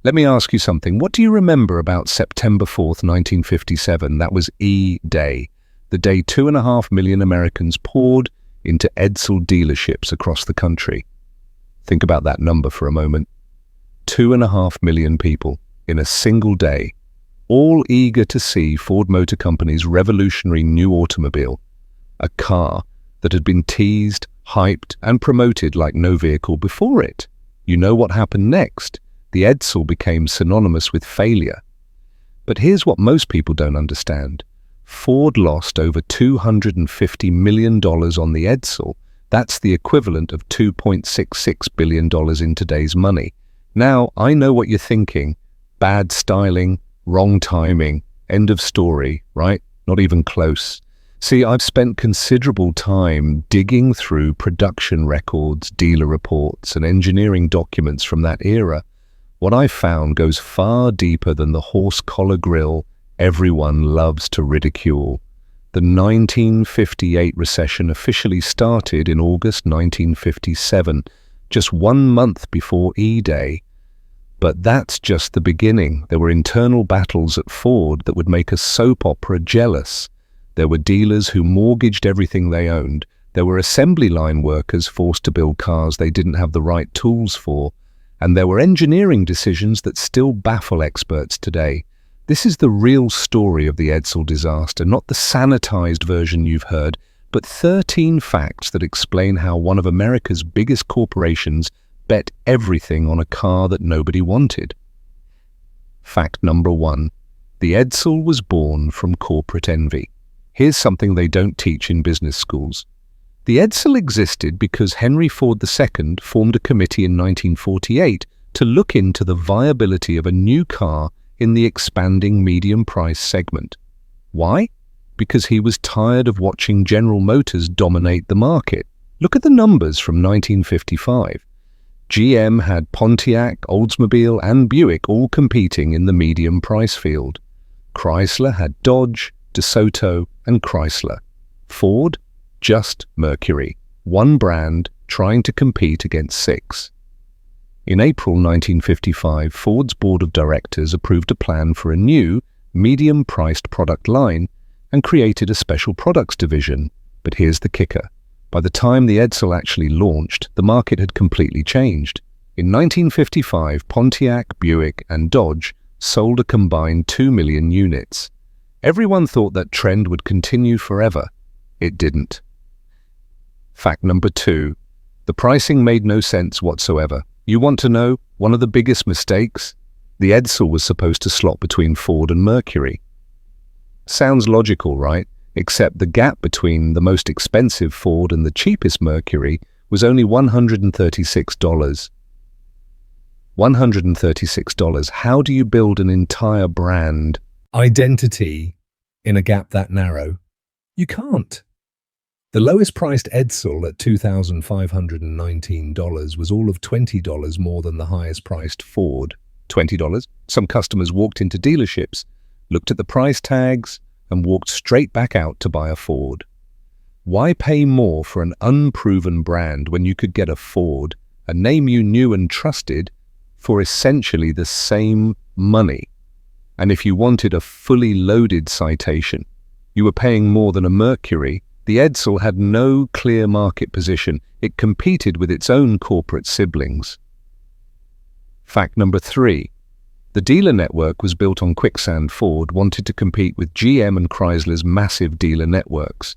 Let me ask you something. What do you remember about September 4th, 1957? That was E-Day, the day 2.5 million Americans poured into Edsel dealerships across the country. Think about that number for a moment. 2.5 million people in a single day, all eager to see Ford Motor Company's revolutionary new automobile, a car that had been teased, hyped, and promoted like no vehicle before it. You know what happened next? The Edsel became synonymous with failure. But here's what most people don't understand. Ford lost over $250 million on the Edsel. That's the equivalent of $2.66 billion in today's money. Now, I know what you're thinking. Bad styling, wrong timing, end of story, right? Not even close. See, I've spent considerable time digging through production records, dealer reports, and engineering documents from that era. What I found goes far deeper than the horse collar grille everyone loves to ridicule. The 1958 recession officially started in August 1957, just 1 month before E-Day. But that's just the beginning. There were internal battles at Ford that would make a soap opera jealous. There were dealers who mortgaged everything they owned. There were assembly line workers forced to build cars they didn't have the right tools for. And there were engineering decisions that still baffle experts today. This is the real story of the Edsel disaster, not the sanitized version you've heard, but 13 facts that explain how one of America's biggest corporations bet everything on a car that nobody wanted. Fact number 1. The Edsel was born from corporate envy. Here's something they don't teach in business schools. The Edsel existed because Henry Ford II formed a committee in 1948 to look into the viability of a new car in the expanding medium price segment. Why? Because he was tired of watching General Motors dominate the market. Look at the numbers from 1955. GM had Pontiac, Oldsmobile, and Buick all competing in the medium price field. Chrysler had Dodge, DeSoto, and Chrysler. Ford? Just Mercury, one brand trying to compete against 6. In April 1955, Ford's board of directors approved a plan for a new, medium-priced product line and created a special products division. But here's the kicker. By the time the Edsel actually launched, the market had completely changed. In 1955, Pontiac, Buick, and Dodge sold a combined 2 million units. Everyone thought that trend would continue forever. It didn't. Fact number 2. The pricing made no sense whatsoever. You want to know one of the biggest mistakes? The Edsel was supposed to slot between Ford and Mercury. Sounds logical, right? Except the gap between the most expensive Ford and the cheapest Mercury was only $136. $136. How do you build an entire brand identity in a gap that narrow? You can't. The lowest priced Edsel at $2,519 was all of $20 more than the highest priced Ford. $20? Some customers walked into dealerships, looked at the price tags, and walked straight back out to buy a Ford. Why pay more for an unproven brand when you could get a Ford, a name you knew and trusted, for essentially the same money? And if you wanted a fully loaded citation, you were paying more than a Mercury. The Edsel had no clear market position. It competed with its own corporate siblings. Fact number 3. The dealer network was built on quicksand. Ford wanted to compete with GM and Chrysler's massive dealer networks.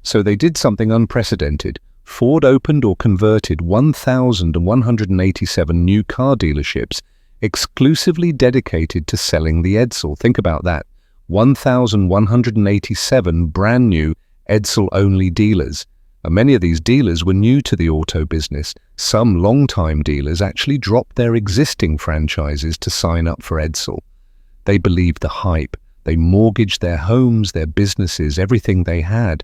So they did something unprecedented. Ford opened or converted 1,187 new car dealerships exclusively dedicated to selling the Edsel. Think about that. 1,187 brand new Edsel-only dealers. And many of these dealers were new to the auto business. Some long-time dealers actually dropped their existing franchises to sign up for Edsel. They believed the hype. They mortgaged their homes, their businesses, everything they had.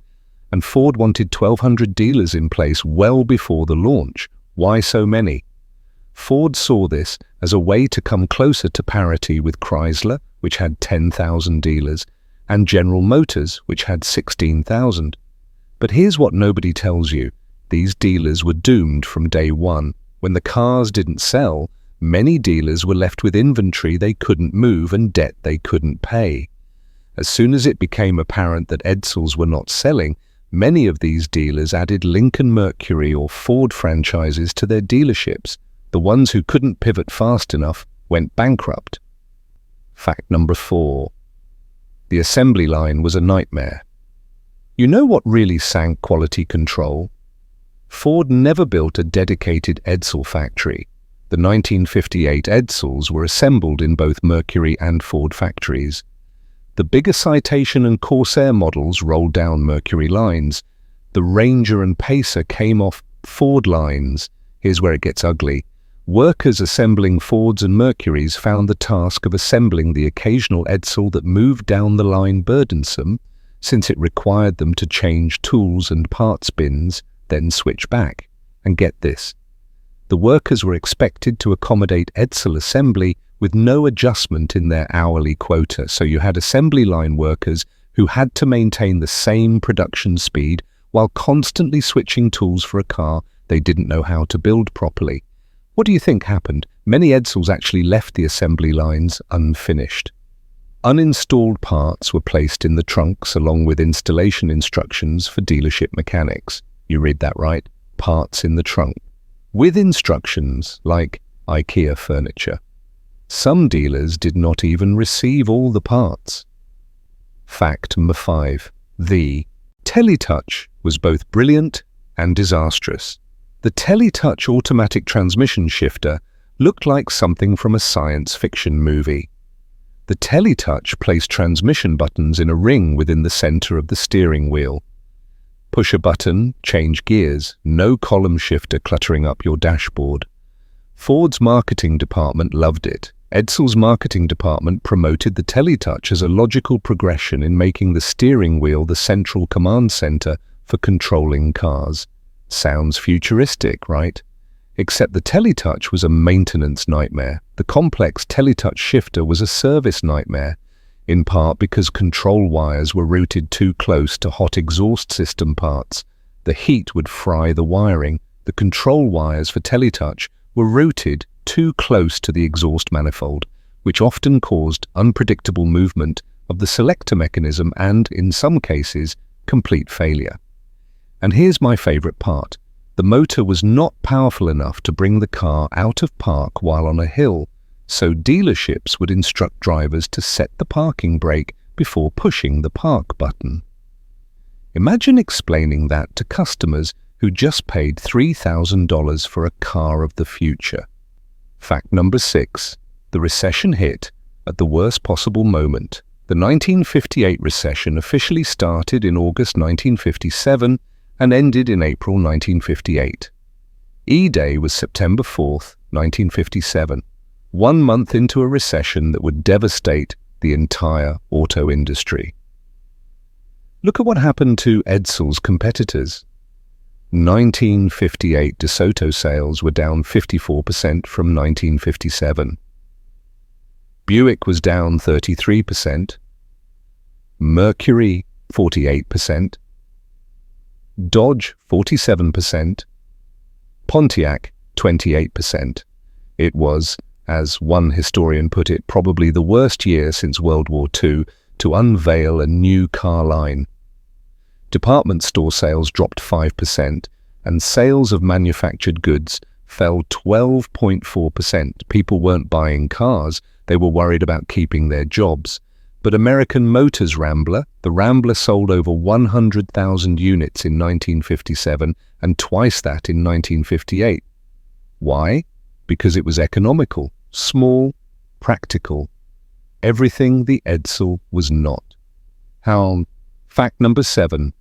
And Ford wanted 1,200 dealers in place well before the launch. Why so many? Ford saw this as a way to come closer to parity with Chrysler, which had 10,000 dealers, and General Motors, which had 16,000. But here's what nobody tells you. These dealers were doomed from day one. When the cars didn't sell, Many dealers were left with inventory they couldn't move and debt they couldn't pay. As soon as it became apparent that Edsels were not selling, many of these dealers added Lincoln Mercury or Ford franchises to their dealerships. The ones who couldn't pivot fast enough went bankrupt. Fact number 4. The assembly line was a nightmare. You know what really sank quality control? Ford never built a dedicated Edsel factory. The 1958 Edsels were assembled in both Mercury and Ford factories. The bigger Citation and Corsair models rolled down Mercury lines. The Ranger and Pacer came off Ford lines. Here's where it gets ugly. Workers assembling Fords and Mercurys found the task of assembling the occasional Edsel that moved down the line burdensome, since it required them to change tools and parts bins, then switch back. And get this. The workers were expected to accommodate Edsel assembly with no adjustment in their hourly quota, so you had assembly line workers who had to maintain the same production speed while constantly switching tools for a car they didn't know how to build properly. What do you think happened? Many Edsels actually left the assembly lines unfinished. Uninstalled parts were placed in the trunks along with installation instructions for dealership mechanics. You read that right? Parts in the trunk. With instructions like IKEA furniture. Some dealers did not even receive all the parts. Fact number 5. The Teletouch was both brilliant and disastrous. The Teletouch automatic transmission shifter looked like something from a science fiction movie. The Teletouch placed transmission buttons in a ring within the center of the steering wheel. Push a button, change gears, no column shifter cluttering up your dashboard. Ford's marketing department loved it. Edsel's marketing department promoted the Teletouch as a logical progression in making the steering wheel the central command center for controlling cars. Sounds futuristic, right? Except the Teletouch was a maintenance nightmare. The complex Teletouch shifter was a service nightmare, in part because control wires were routed too close to hot exhaust system parts. The heat would fry the wiring. The control wires for Teletouch were routed too close to the exhaust manifold, which often caused unpredictable movement of the selector mechanism and, in some cases, complete failure. And here's my favorite part. The motor was not powerful enough to bring the car out of park while on a hill, so dealerships would instruct drivers to set the parking brake before pushing the park button. Imagine explaining that to customers who just paid $3,000 for a car of the future. Fact number 6. The recession hit at the worst possible moment. The 1958 recession officially started in August 1957 and ended in April 1958. E-Day was September 4th, 1957, 1 month into a recession that would devastate the entire auto industry. Look at what happened to Edsel's competitors. 1958 DeSoto sales were down 54% from 1957. Buick was down 33%. Mercury 48%. Dodge 47%. Pontiac 28%. It was, as one historian put it, probably the worst year since World War II to unveil a new car line. Department store sales dropped 5%, and sales of manufactured goods fell 12.4%. People weren't buying cars, they were worried about keeping their jobs. But American Motors the Rambler sold over 100,000 units in 1957 and twice that in 1958. Why? Because it was economical, small, practical. Everything the Edsel was not. Fact number 7.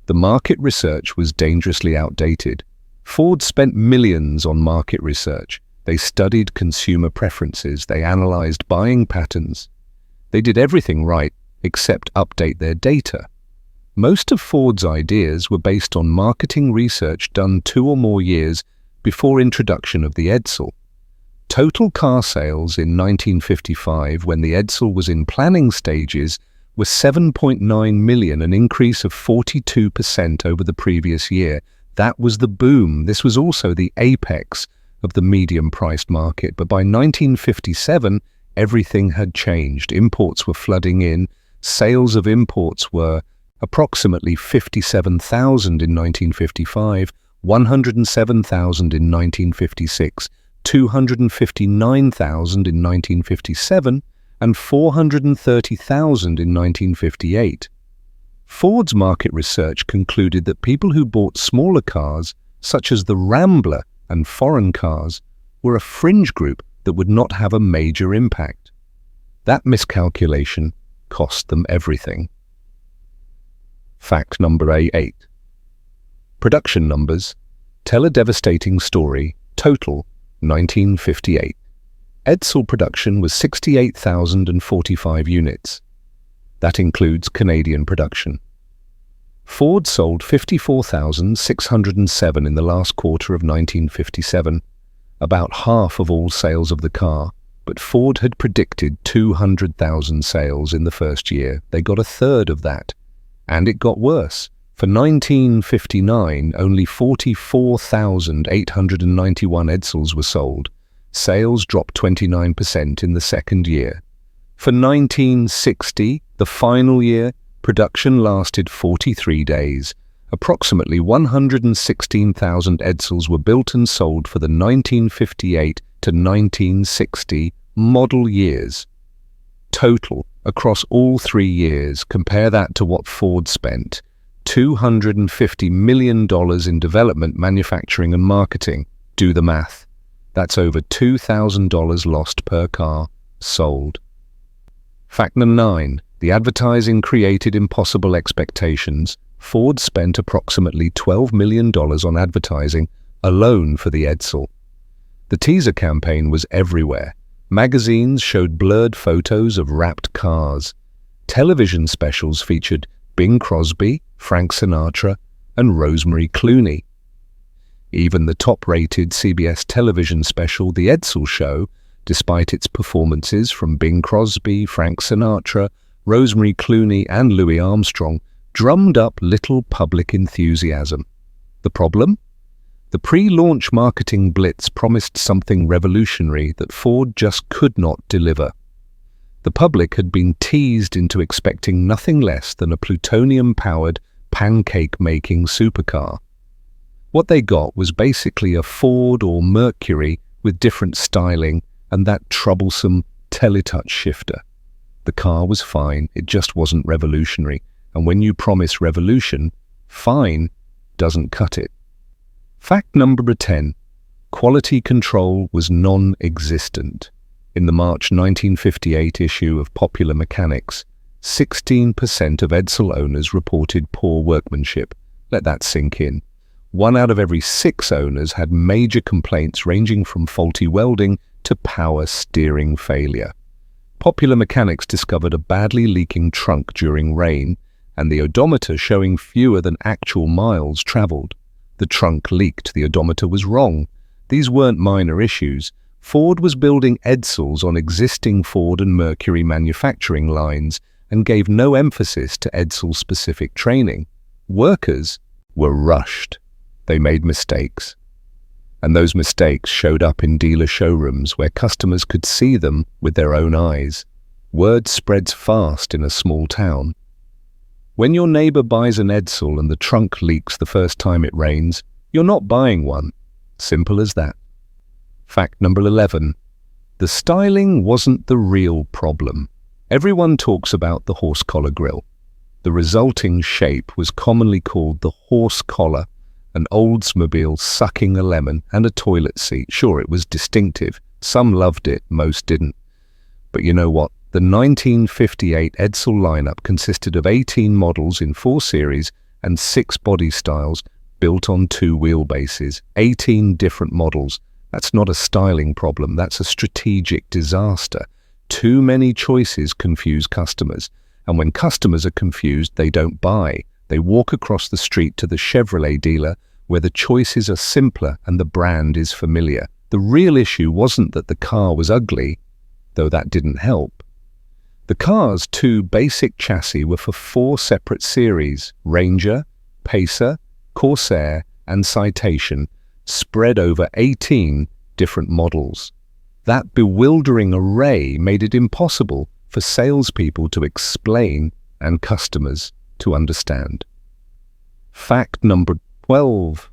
The market research was dangerously outdated. Ford spent millions on market research. They studied consumer preferences. They analyzed buying patterns. They did everything right except update their data. Most of Ford's ideas were based on marketing research done 2 or more years before introduction of the Edsel. Total car sales in 1955, when the Edsel was in planning stages, were 7.9 million, an increase of 42% over the previous year. That was the boom. This was also the apex of the medium-priced market, but by 1957, everything had changed. Imports were flooding in. Sales of imports were approximately 57,000 in 1955, 107,000 in 1956, 259,000 in 1957, and 430,000 in 1958. Ford's market research concluded that people who bought smaller cars, such as the Rambler and foreign cars, were a fringe group that would not have a major impact. That miscalculation cost them everything. Fact number 8. Production numbers tell a devastating story. Total 1958. Edsel production was 68,045 units. That includes Canadian production. Ford sold 54,607 in the last quarter of 1957, about half of all sales of the car, but Ford had predicted 200,000 sales in the first year. They got a third of that, and it got worse. For 1959, only 44,891 Edsels were sold. Sales dropped 29% in the second year. For 1960, the final year, production lasted 43 days. Approximately 116,000 Edsels were built and sold for the 1958 to 1960 model years. Total, across all 3 years, compare that to what Ford spent. $250 million in development, manufacturing and marketing. Do the math. That's over $2,000 lost per car sold. Fact number 9. The advertising created impossible expectations. Ford spent approximately $12 million on advertising alone for the Edsel. The teaser campaign was everywhere. Magazines showed blurred photos of wrapped cars. Television specials featured Bing Crosby, Frank Sinatra, and Rosemary Clooney. Even the top-rated CBS television special, The Edsel Show, despite its performances from Bing Crosby, Frank Sinatra, Rosemary Clooney, and Louis Armstrong, drummed up little public enthusiasm. The problem? The pre-launch marketing blitz promised something revolutionary that Ford just could not deliver. The public had been teased into expecting nothing less than a plutonium-powered, pancake-making supercar. What they got was basically a Ford or Mercury with different styling and that troublesome teletouch shifter. The car was fine, it just wasn't revolutionary, and when you promise revolution, fine doesn't cut it. Fact number 10. Quality control was non-existent. In the March 1958 issue of Popular Mechanics, 16% of Edsel owners reported poor workmanship. Let that sink in. 1 out of every 6 owners had major complaints ranging from faulty welding to power steering failure. Popular Mechanics discovered a badly leaking trunk during rain, and the odometer showing fewer than actual miles traveled. The trunk leaked, the odometer was wrong. These weren't minor issues. Ford was building Edsels on existing Ford and Mercury manufacturing lines and gave no emphasis to Edsel-specific training. Workers were rushed. They made mistakes. And those mistakes showed up in dealer showrooms where customers could see them with their own eyes. Word spreads fast in a small town. When your neighbor buys an Edsel and the trunk leaks the first time it rains, you're not buying one. Simple as that. Fact number 11. The styling wasn't the real problem. Everyone talks about the horse collar grille. The resulting shape was commonly called the horse collar, an Oldsmobile sucking a lemon and a toilet seat. Sure, it was distinctive. Some loved it, most didn't. But you know what? The 1958 Edsel lineup consisted of 18 models in 4 series and 6 body styles built on 2 wheelbases. 18 different models. That's not a styling problem, that's a strategic disaster. Too many choices confuse customers, and when customers are confused, they don't buy. They walk across the street to the Chevrolet dealer where the choices are simpler and the brand is familiar. The real issue wasn't that the car was ugly, though that didn't help. The car's 2 basic chassis were for 4 separate series: Ranger, Pacer, Corsair, and Citation, spread over 18 different models. That bewildering array made it impossible for salespeople to explain and customers to understand. Fact number 12.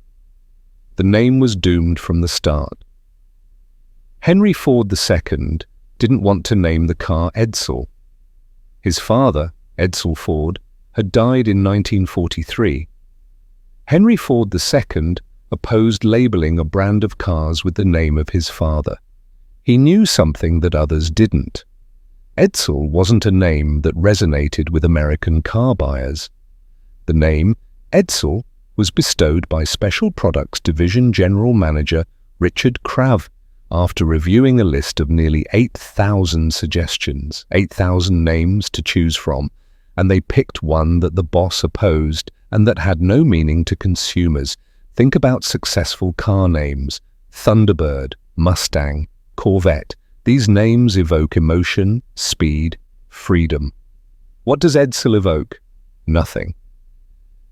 The name was doomed from the start. Henry Ford II didn't want to name the car Edsel. His father, Edsel Ford, had died in 1943. Henry Ford II opposed labeling a brand of cars with the name of his father. He knew something that others didn't. Edsel wasn't a name that resonated with American car buyers. The name Edsel was bestowed by Special Products Division General Manager Richard Krav after reviewing a list of nearly 8,000 suggestions, 8,000 names to choose from, and they picked one that the boss opposed and that had no meaning to consumers. Think about successful car names: Thunderbird, Mustang, Corvette. These names evoke emotion, speed, freedom. What does Edsel evoke? Nothing.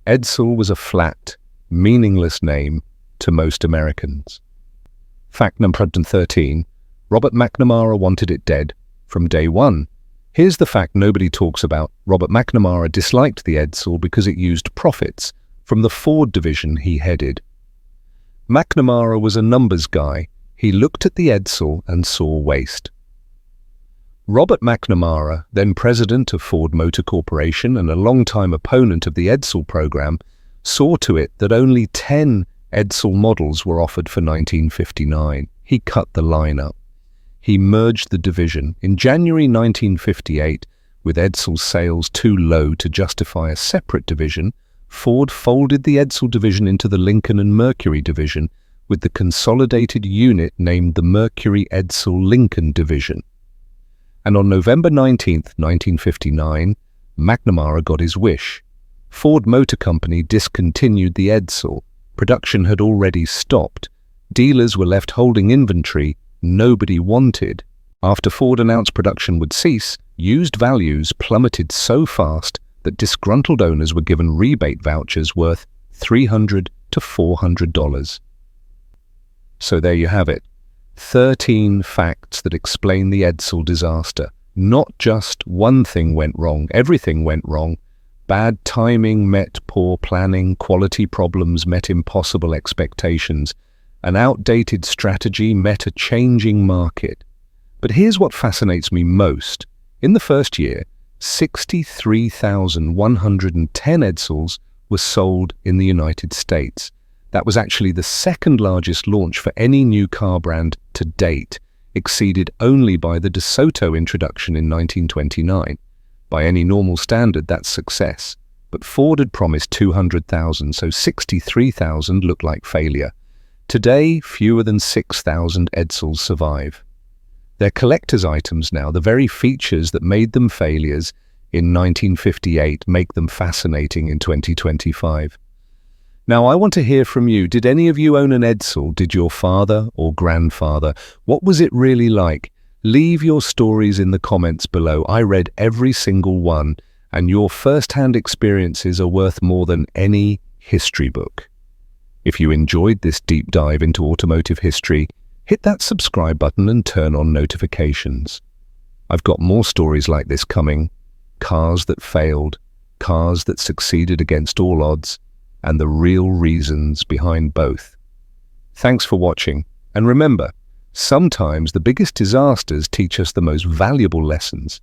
Edsel was a flat, meaningless name to most Americans. Fact number 13. Robert McNamara wanted it dead from day one. Here's the fact nobody talks about. Robert McNamara disliked the Edsel because it used profits from the Ford division he headed. McNamara was a numbers guy. He looked at the Edsel and saw waste. Robert McNamara, then president of Ford Motor Corporation and a longtime opponent of the Edsel program, saw to it that only 10 Edsel models were offered for 1959. He cut the lineup. He merged the division. In January 1958, with Edsel sales too low to justify a separate division, Ford folded the Edsel division into the Lincoln and Mercury division, with the consolidated unit named the Mercury Edsel Lincoln division. And on November 19, 1959, McNamara got his wish. Ford Motor Company discontinued the Edsel. Production had already stopped. Dealers were left holding inventory nobody wanted. After Ford announced production would cease, used values plummeted so fast that disgruntled owners were given rebate vouchers worth $300 to $400. So there you have it. 13 facts that explain the Edsel disaster. Not just one thing went wrong, everything went wrong. Bad timing met poor planning, quality problems met impossible expectations. An outdated strategy met a changing market. But here's what fascinates me most. In the first year, 63,110 Edsels were sold in the United States. That was actually the second largest launch for any new car brand to date, exceeded only by the DeSoto introduction in 1929. By any normal standard, that's success. But Ford had promised 200,000, so 63,000 looked like failure. Today, fewer than 6,000 Edsels survive. They're collector's items now. The very features that made them failures in 1958 make them fascinating in 2025. Now, I want to hear from you. Did any of you own an Edsel? Did your father or grandfather? What was it really like? Leave your stories in the comments below. I read every single one, and your first-hand experiences are worth more than any history book. If you enjoyed this deep dive into automotive history, hit that subscribe button and turn on notifications. I've got more stories like this coming. Cars that failed, cars that succeeded against all odds, and the real reasons behind both. Thanks for watching, and remember, sometimes the biggest disasters teach us the most valuable lessons.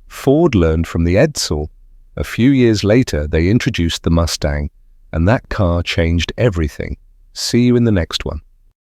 Ford learned from the Edsel. A few years later, they introduced the Mustang, and that car changed everything. See you in the next one.